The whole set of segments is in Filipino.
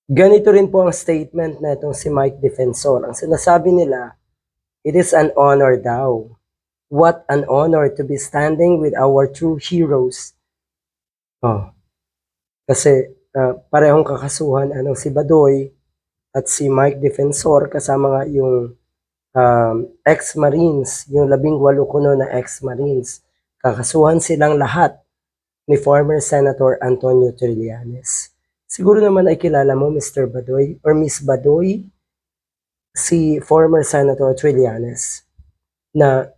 Ganito rin po ang statement na itong si Mike Defensor. Ang sinasabi nila, it is an honor daw. What an honor to be standing with our true heroes. Oh, kasi parehong kakasuhan si Badoy at si Mike Defensor kasama nga yung ex-Marines, yung 18 kuno na ex-Marines. Kakasuhan silang lahat ni former Senator Antonio Trillanes. Siguro naman ay kilala mo, Mr. Badoy or Miss Badoy, si former Senator Trillanes na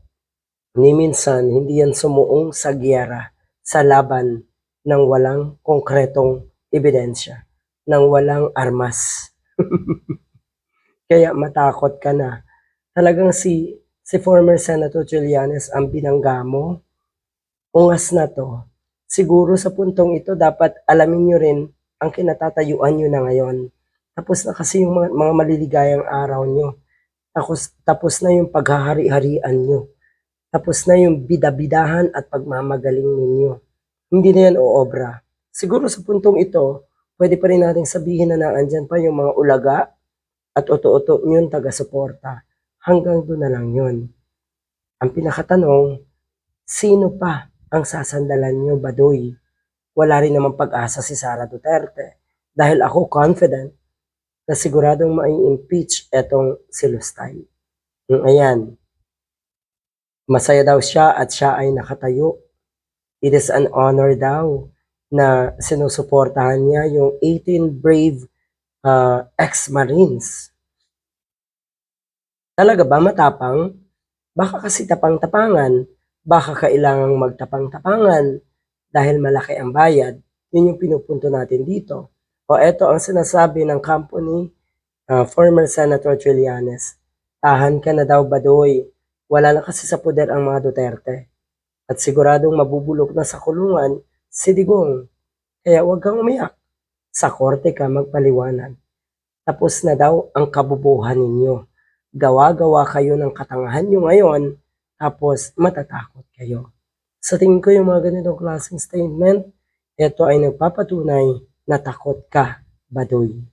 ni minsan hindi yan sumuong sa giyera sa laban ng walang konkretong ebidensya, ng walang armas. Kaya matakot ka na. Talagang si former Senator Trillanes ang binangga mo. Ungas na to. Siguro sa puntong ito dapat alamin nyo rin ang kinatatayuan nyo na ngayon. Tapos na kasi yung mga maliligayang araw nyo. Tapos na yung paghahari-harian nyo. Tapos na yung bidabidahan at pagmamagaling ninyo. Hindi na yan oobra. Siguro sa puntong ito, pwede pa rin natin sabihin na naandyan pa yung mga ulaga at oto-oto nyo taga-suporta. Hanggang doon na lang yun. Ang pinakatanong, sino pa ang sasandalan nyo, Badoy? Wala rin namang pag-asa si Sara Duterte. Dahil ako confident na siguradong mai-impeach etong si Lustay. Ayan. Masaya daw siya at siya ay nakatayo. It is an honor daw na sinusuportahan niya yung 18 brave ex-Marines. Talaga ba matapang? Baka kasi tapang-tapangan. Baka kailangang magtapang-tapangan dahil malaki ang bayad. Yun yung pinupunto natin dito. O eto ang sinasabi ng company, former Senator Trillanes. Tahan ka na daw, Badoy. Wala na kasi sa poder ang mga Duterte. At siguradong mabubulok na sa kulungan si Digong. Kaya huwag kang umiyak. Sa korte ka magpaliwanag. Tapos na daw ang kabubuhan ninyo. Gawa-gawa kayo ng katangahan nyo ngayon, tapos matatakot kayo. Sa tingin ko yung mga ganitong klaseng statement, ito ay nagpapatunay na takot ka, Badoy.